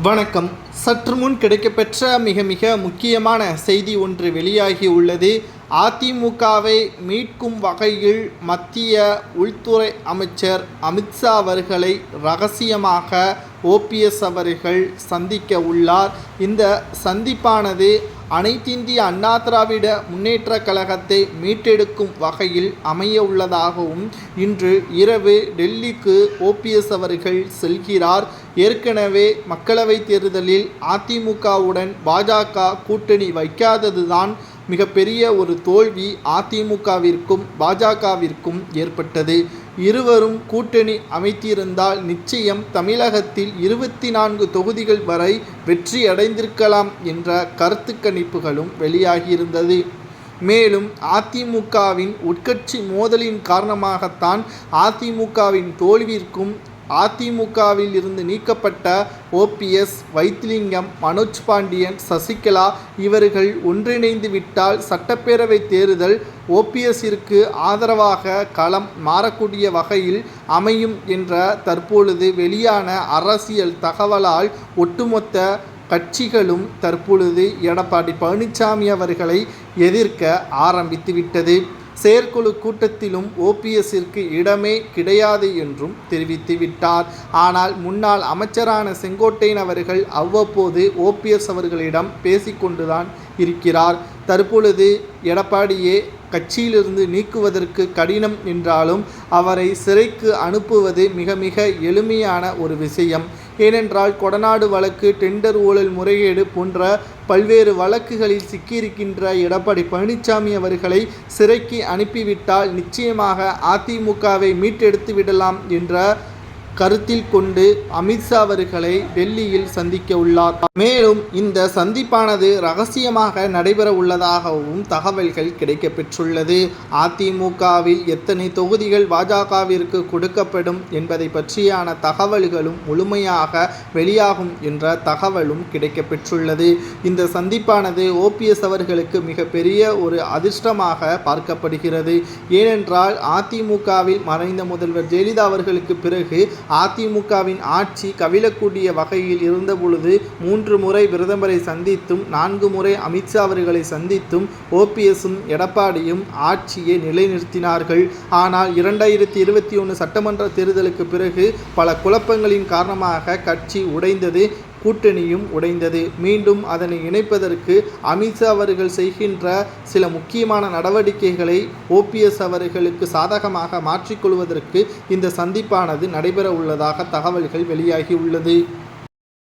வணக்கம். சற்று முன் கிடைக்கப்பெற்ற மிக மிக முக்கியமான செய்தி ஒன்று வெளியாகி உள்ளது. அதிமுகவை மீட்கும் வகையில் மத்திய உள்துறை அமைச்சர் அமித்ஷா அவர்களை ரகசியமாக ஓபிஎஸ் அவர்கள் சந்திக்க உள்ளார். இந்த சந்திப்பானது அனைத்திந்திய அண்ணா திராவிட முன்னேற்ற கழகத்தை மீட்டெடுக்கும் வகையில் அமைய உள்ளதாகவும் இன்று இரவு டெல்லிக்கு ஓபிஎஸ் அவர்கள் செல்கிறார். ஏற்கனவே மக்களவைத் தேர்தலில் அதிமுகவுடன் பாஜக கூட்டணி வைக்காததுதான் மிகப்பெரிய ஒரு தோல்வி அதிமுகவிற்கும் பாஜகவிற்கும் ஏற்பட்டது. இருவரும் கூட்டணி அமைத்திருந்தால் நிச்சயம் தமிழகத்தில் 24 தொகுதிகள் வரை வெற்றி அடைந்திருக்கலாம் என்ற கருத்து கணிப்புகளும் வெளியாகியிருந்தது. மேலும் அதிமுகவின் உட்கட்சி மோதலின் காரணமாகத்தான் அதிமுகவின் தோல்விற்கும் அதிமுகவில் இருந்து நீக்கப்பட்ட ஓபிஎஸ், வைத்திலிங்கம், மனோஜ் பாண்டியன், சசிகலா இவர்கள் ஒன்றிணைந்து விட்டால் சட்டப்பேரவை தேர்தல் ஓபிஎஸ்ஸிற்கு ஆதரவாக களம் மாறக்கூடிய வகையில் அமையும் என்ற தற்பொழுது வெளியான அரசியல் தகவலால் ஒட்டுமொத்த கட்சிகளும் தற்பொழுது எடப்பாடி பழனிசாமி அவர்களை எதிர்க்க ஆரம்பித்துவிட்டது. செயற்குழு கூட்டத்திலும் ஓபிஎஸ்ஸிற்கு இடமே கிடையாது என்றும் தெரிவித்துவிட்டார். ஆனால் முன்னாள் அமைச்சரான செங்கோட்டையன் அவர்கள் அவ்வப்போது ஓபிஎஸ் அவர்களிடம் பேசிக்கொண்டுதான் இருக்கிறார். தற்பொழுது எடப்பாடியே கட்சியிலிருந்து நீக்குவதற்கு கடினம் என்றாலும் அவரை சிறைக்கு அனுப்புவது மிக மிக எளிமையான ஒரு விஷயம். ஏனென்றால் கொடநாடு வழக்கு, டெண்டர் ஊழல் முறைகேடு போன்ற பல்வேறு வழக்குகளில் சிக்கியிருக்கின்ற எடப்பாடி பழனிசாமி அவர்களை சிறைக்கு அனுப்பிவிட்டால் நிச்சயமாக அதிமுகவை மீட்டெடுத்து விடலாம் என்ற கருத்தில் கொண்டு அமித்ஷா அவர்களை டெல்லியில் சந்திக்க உள்ளார். மேலும் இந்த சந்திப்பானது ரகசியமாக நடைபெற உள்ளதாகவும் தகவல்கள் கிடைக்கப்பெற்றுள்ளது. அதிமுகவில் எத்தனை தொகுதிகள் பாஜகவிற்கு கொடுக்கப்படும் என்பதை பற்றியான தகவல்களும் முழுமையாக வெளியாகும் என்ற தகவலும் கிடைக்கப்பெற்றுள்ளது. இந்த சந்திப்பானது ஓபிஎஸ் அவர்களுக்கு மிகப்பெரிய ஒரு அதிர்ஷ்டமாக பார்க்கப்படுகிறது. ஏனென்றால் அதிமுகவில் மறைந்த முதல்வர் ஜெயலலிதா அவர்களுக்கு பிறகு அதிமுகவின் ஆட்சி கவிழக்கூடிய வகையில் இருந்தபொழுது 3 முறை பிரதமரை சந்தித்தும் 4 முறை அமித்ஷா அவர்களை சந்தித்தும் ஓபிஎஸும் எடப்பாடியும் ஆட்சியை நிலைநிறுத்தினார்கள். ஆனால் 2021 சட்டமன்ற தேர்தலுக்கு பிறகு பல குழப்பங்களின் காரணமாக கட்சி உடைந்தது, கூட்டணியும் உடைந்தது. மீண்டும் அதனை இணைப்பதற்கு அமித்ஷா அவர்கள் செய்கின்ற சில முக்கியமான நடவடிக்கைகளை ஓபிஎஸ் அவர்களுக்கு சாதகமாக மாற்றிக்கொள்வதற்கு இந்த சந்திப்பானது நடைபெற உள்ளதாக தகவல்கள் வெளியாகி உள்ளது.